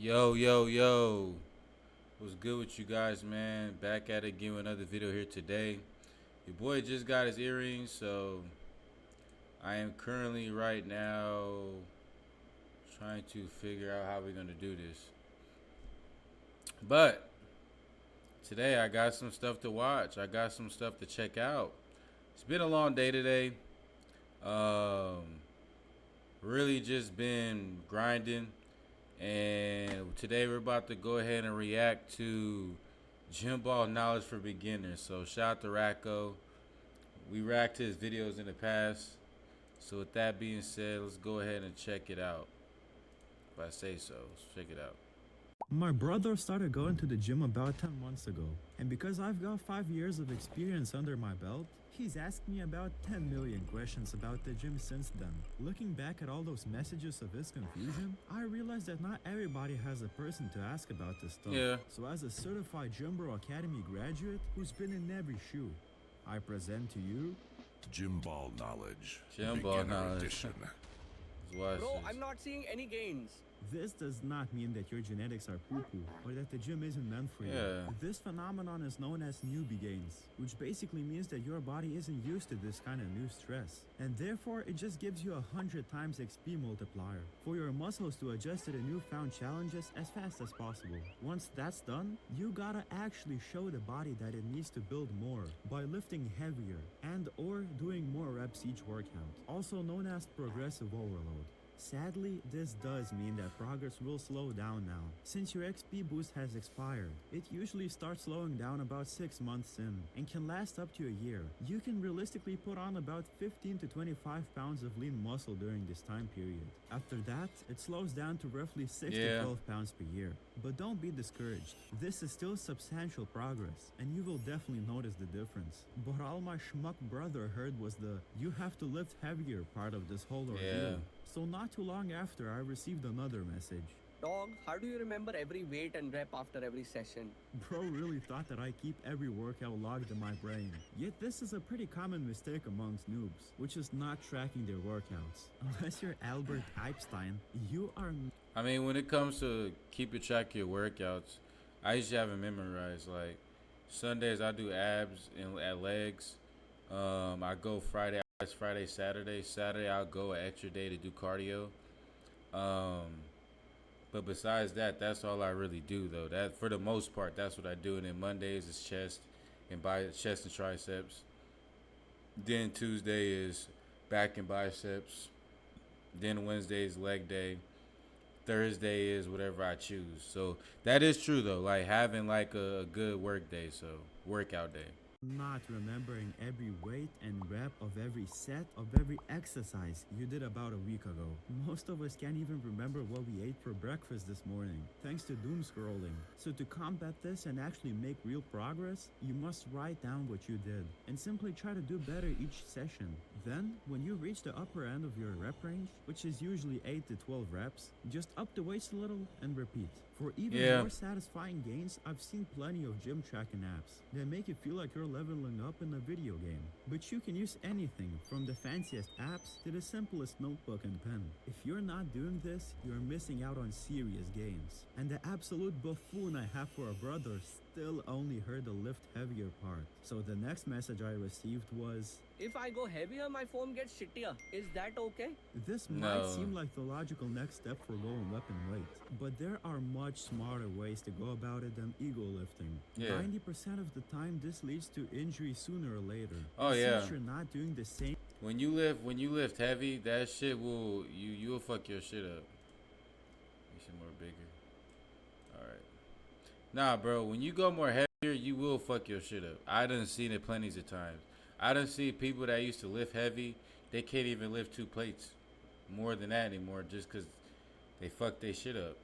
Yo, yo, yo. What's good with you guys, man? Back at it again with another video here today. Your boy just got his earrings, so I am currently right now trying to figure out how we're going to do this. But today I got some stuff to watch. I got some stuff to check out. It's been a long day today. Um, really just been grinding. And today we're about to go ahead and react to gym ball knowledge for beginners. So shout out to Racco. We react to his videos in the past. So with that being said, let's go ahead and check it out. If I say so, let's check it out. My brother started going to the gym about 10 months ago, and because I've got 5 years of experience under my belt, he's asked me about 10 million questions about the gym since then. Looking back at all those messages of his confusion, I realized that not everybody has a person to ask about this stuff. Yeah. So as a certified Gym Bro Academy graduate who's been in every shoe, I present to you Gym ball knowledge. Gym ball Beginner knowledge. edition. Let's watch Bro, this. I'm not seeing any gains. This does not mean that your genetics are poo-poo or that the gym isn't meant for you. Yeah. This phenomenon is known as newbie gains, which basically means that your body isn't used to this kind of new stress, and therefore it just gives you 100 times XP multiplier for your muscles to adjust to the newfound challenges as fast as possible. Once that's done, you gotta actually show the body that it needs to build more by lifting heavier and or doing more reps each workout, also known as progressive overload. Sadly, this does mean that progress will slow down now. Since your XP boost has expired, it usually starts slowing down about 6 months in and can last up to a year. You can realistically put on about 15 to 25 pounds of lean muscle during this time period. After that, it slows down to roughly 6 to 12 pounds per year. But don't be discouraged. This is still substantial progress, and you will definitely notice the difference. But all my schmuck brother heard was the "you have to lift heavier" part of this whole ordeal. So not too long after, I received another message. Dog, how do you remember every weight and rep after every session? Bro really thought that I keep every workout logged in my brain. Yet this is a pretty common mistake amongst noobs, which is not tracking their workouts. Unless you're Albert Einstein, you are... I mean, when it comes to keeping track of your workouts, I usually have it memorized. Like Sundays, I do abs and at legs. I go Friday, Saturday. Saturday, I'll go an extra day to do cardio. But besides that, that's all I really do though. That for the most part, that's what I do. And then Mondays is chest and triceps. Then Tuesday is back and biceps. Then Wednesday is leg day. Thursday is whatever I choose. So that is true though. Like having like a good work day, so workout day. not remembering every weight and rep of every set of every exercise you did about a week ago. Most of us can't even remember what we ate for breakfast this morning, thanks to doom scrolling. So to combat this and actually make real progress, you must write down what you did and simply try to do better each session. Then, when you reach the upper end of your rep range, which is usually 8 to 12 reps, just up the weights a little and repeat. For even more satisfying gains, I've seen plenty of gym tracking apps that make it feel like you're leveling up in a video game. But you can use anything, from the fanciest apps to the simplest notebook and pen. If you're not doing this, you're missing out on serious gains. And the absolute buffoon I have for a brother still only heard the lift heavier part. So the next message I received was, if I go heavier, my form gets shittier. Is that okay? This might seem like the logical next step for going up in weight, but there are much smarter ways to go about it than ego lifting. 90% of the time, this leads to injury sooner or later. Since you're not doing the same. When you lift heavy, that shit will you will fuck your shit up. Make it more bigger. All right. Nah, bro. When you go more heavier, you will fuck your shit up. I done seen it plenty of times. I done see people that used to lift heavy, they can't even lift 2 plates more than that anymore just because they fucked their shit up.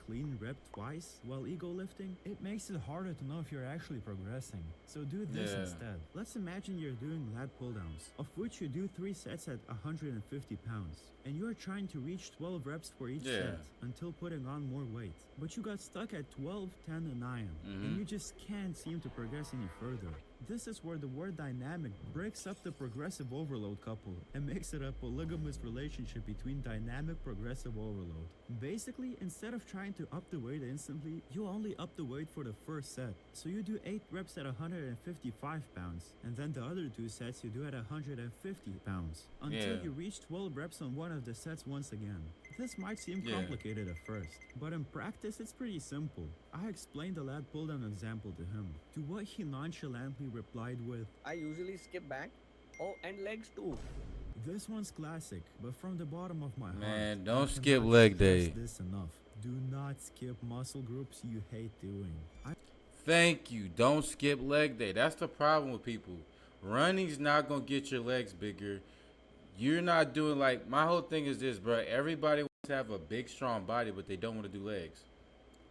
Clean rep twice while ego lifting, it makes it harder to know if you're actually progressing. So do this instead. Let's imagine you're doing lat pull downs, of which you do 3 sets at 150 pounds, and you're trying to reach 12 reps for each set until putting on more weight. But you got stuck at 12, 10, and 9, and you just can't seem to progress any further. This is where the word dynamic breaks up the progressive overload couple and makes it a polygamous relationship between dynamic progressive overload. Basically, instead of trying to up the weight instantly, you only up the weight for the first set. So you do 8 reps at 155 pounds, and then the other 2 sets you do at 150 pounds, until Yeah. you reach 12 reps on one of the sets once again. This might seem Yeah. complicated at first, but in practice it's pretty simple. I explained the lad pulled an example to him, to what he nonchalantly replied with, I usually skip back. Oh, and legs too. "This one's classic, but from the bottom of my heart, Man, I don't cannot skip leg stress day. this enough. Do not skip muscle groups you hate doing. Thank you. Don't skip leg day. That's the problem with people. Running's not gonna get your legs bigger. You're not doing like my whole thing is this, bro. Everybody wants to have a big, strong body, but they don't want to do legs.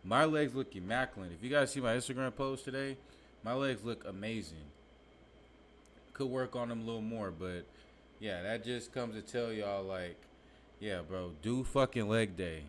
My legs look immaculate. If you guys see my Instagram post today, my legs look amazing. Could work on them a little more, but yeah, that just comes to tell y'all like, yeah, bro, do fucking leg day.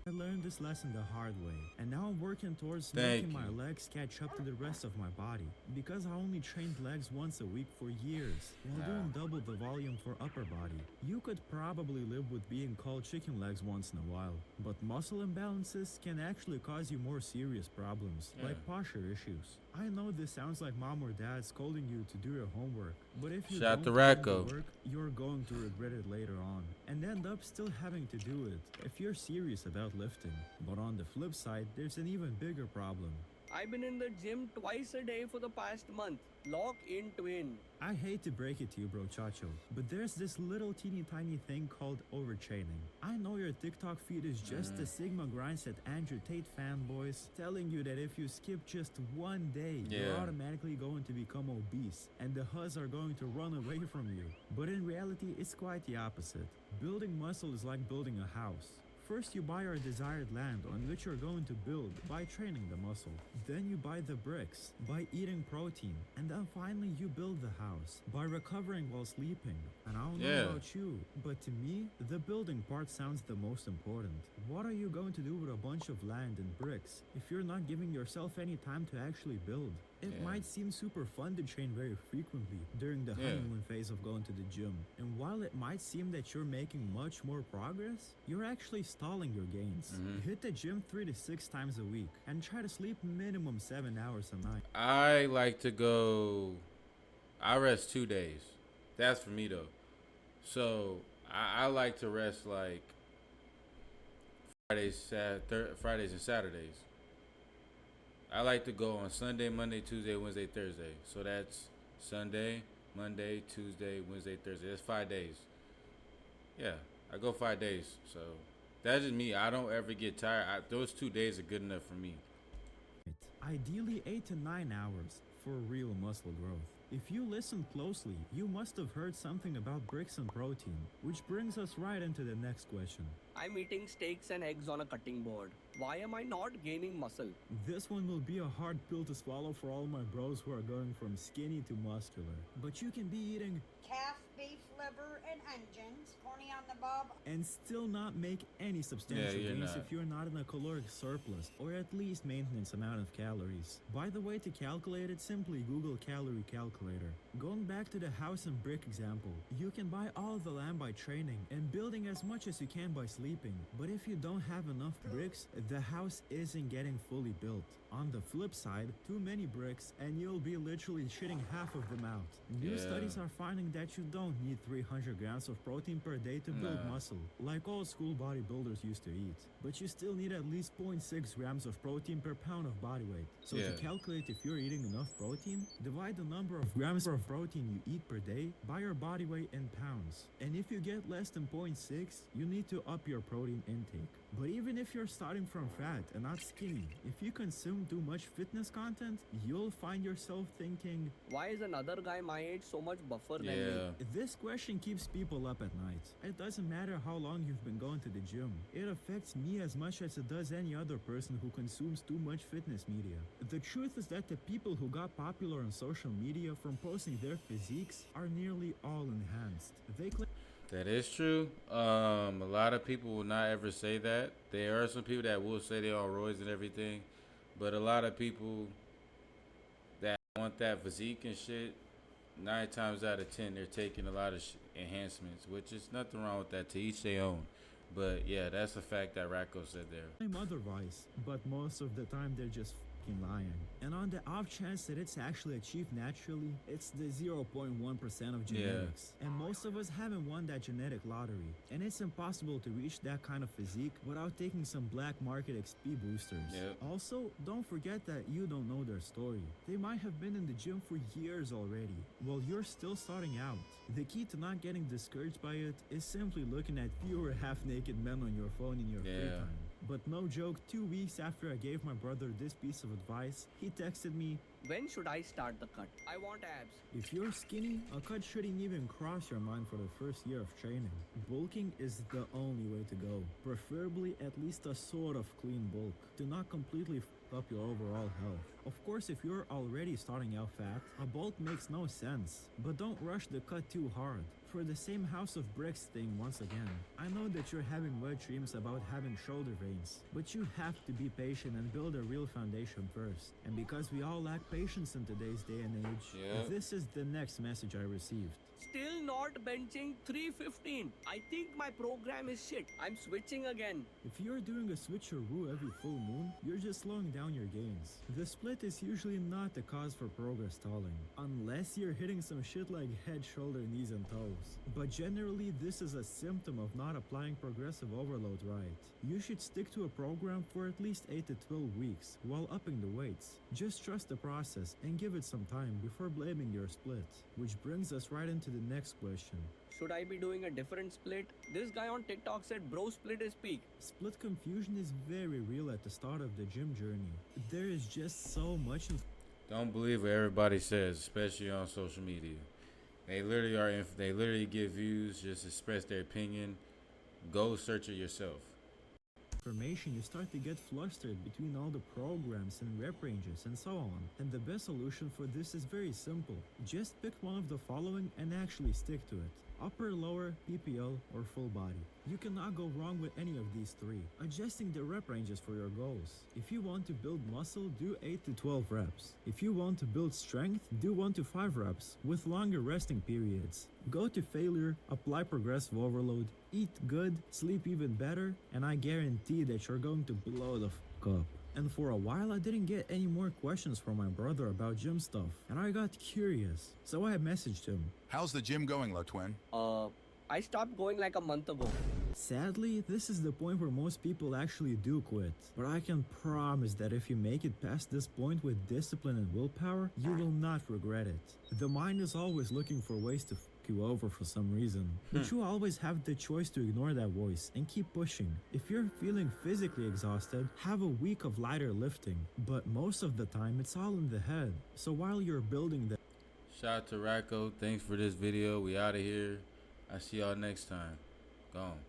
learned this lesson the hard way, and now I'm working towards Thank making my you. legs catch up to the rest of my body. Because I only trained legs once a week for years, while doing double the volume for upper body. You could probably live with being called chicken legs once in a while, but muscle imbalances can actually cause you more serious problems, like posture issues. I know this sounds like mom or dad scolding you to do your homework, but if you Shout don't to do the Racco. work, you're going to regret it later on, and end up still having to do it if you're serious about lifting. But on the flip side, there's an even bigger problem. I've been in the gym twice a day for the past month. Lock in twin. I hate to break it to you, bro Chacho, but there's this little teeny tiny thing called overtraining. I know your TikTok feed is just the Sigma grinds at Andrew Tate fanboys telling you that if you skip just one day, you're Yeah. automatically going to become obese and the huzz are going to run away from you. But in reality, it's quite the opposite. Building muscle is like building a house. First, you buy your desired land on which you're going to build by training the muscle. Then you buy the bricks by eating protein. And then finally you build the house by recovering while sleeping. And I don't know Yeah. about you, but to me, the building part sounds the most important. What are you going to do with a bunch of land and bricks if you're not giving yourself any time to actually build? It Yeah. might seem super fun to train very frequently during the Yeah. honeymoon phase of going to the gym. And while it might seem that you're making much more progress, you're actually stalling your gains. Hit the gym 3 to 6 times a week and try to sleep minimum 7 hours a night. I like to go. I rest 2 days. That's for me though. So I like to rest like Fridays and Saturdays. I like to go on Sunday, Monday, Tuesday, Wednesday, Thursday. So that's Sunday, Monday, Tuesday, Wednesday, Thursday. That's 5 days. Yeah, I go 5 days. So that's just me. I don't ever get tired. Those 2 days are good enough for me. Ideally 8 to 9 hours for real muscle growth. If you listen closely, you must have heard something about bricks and protein, which brings us right into the next question. I'm eating steaks and eggs on a cutting board. Why am I not gaining muscle? This one will be a hard pill to swallow for all my bros who are going from skinny to muscular. But you can be eating Calf, beef, liver, and onions, corny on the bob. and still not make any substantial you're gains not. if you're not in a caloric surplus or at least maintenance amount of calories. By the way, to calculate it, simply Google calorie calculator. Going back to the house and brick example, you can buy all the land by training and building as much as you can by sleeping. But if you don't have enough bricks, the house isn't getting fully built. On the flip side, too many bricks and you'll be literally shitting half of them out. New Yeah. studies are finding that you don't need 300 grams of protein per day to build Nah. muscle, like old school bodybuilders used to eat. But you still need at least 0.6 grams of protein per pound of body weight. So to Yeah. calculate if you're eating enough protein, divide the number of grams of protein you eat per day by your body weight in pounds. And if you get less than 0.6, you need to up your protein intake. But even if you're starting from fat and not skinny, if you consume too much fitness content, you'll find yourself thinking, Why is another guy my age so much buffer than me? Yeah. this question keeps people up at night. It doesn't matter how long you've been going to the gym. It affects me as much as it does any other person who consumes too much fitness media. The truth is that the people who got popular on social media from posting their physiques are nearly all enhanced. They claim That is true. A lot of people will not ever say that. There are some people that will say they're on roids and everything, but a lot of people want that physique and shit, 9 times out of 10 they're taking a lot of enhancements, which is nothing wrong with that. To each their own. But yeah, that's a fact that Racco said there. Claim otherwise, but most of the time they're just fucking lying. And on the off chance that it's actually achieved naturally, it's the 0.1% of genetics. And most of us haven't won that genetic lottery. And it's impossible to reach that kind of physique without taking some black market XP boosters. Yep. Also, don't forget that you don't know their story. They might have been in the gym for years already, while you're still starting out. The key to not getting discouraged by it is simply looking at fewer half-naked men on your phone in your free time. But no joke, 2 weeks after I gave my brother this piece of advice, he texted me, When should I start the cut? I want abs. if you're skinny, a cut shouldn't even cross your mind for the first year of training. Bulking is the only way to go. Preferably at least a sort of clean bulk. Do not completely f up your overall health. Of course, if you're already starting out fat, a bulk makes no sense. But don't rush the cut too hard. For the same house of bricks thing once again, I know that you're having wet dreams about having shoulder veins, but you have to be patient and build a real foundation first. And because we all lack patience in today's day and age, this is the next message I received. Still not benching 315. I think my program is shit. I'm switching again. If you're doing a switcheroo every full moon, you're just slowing down your gains. The split is usually not the cause for progress stalling, unless you're hitting some shit like head, shoulder, knees, and toes. But generally, this is a symptom of not applying progressive overload right. You should stick to a program for at least 8 to 12 weeks while upping the weights. Just trust the process and give it some time before blaming your split. Which brings us right into the next question. Should I be doing a different split? This guy on TikTok said bro split is peak. Split confusion is very real at the start of the gym journey. There is just so much. Don't believe what everybody says, especially on social media. They literally are. They literally give views, just express their opinion. Go search it yourself. Information, you start to get flustered between all the programs and rep ranges and so on. And the best solution for this is very simple. Just pick one of the following and actually stick to it. Upper, lower, PPL, or full body. You cannot go wrong with any of these three. Adjusting the rep ranges for your goals. If you want to build muscle, do 8 to 12 reps. If you want to build strength, do 1 to 5 reps with longer resting periods. Go to failure, apply progressive overload, eat good, sleep even better, and I guarantee that you're going to blow the fuck up. And for a while I didn't get any more questions from my brother about gym stuff, and I got curious, so I messaged him. How's the gym going, La Twin? I stopped going like a month ago. Sadly, this is the point where most people actually do quit. But I can promise that if you make it past this point with discipline and willpower, you will not regret it. The mind is always looking for ways to f you over for some reason. But you always have the choice to ignore that voice and keep pushing. If you're feeling physically exhausted, have a week of lighter lifting. But most of the time, it's all in the head. So while you're building the Shout out to Racco. Thanks for this video. We out of here. I see y'all next time. Gone.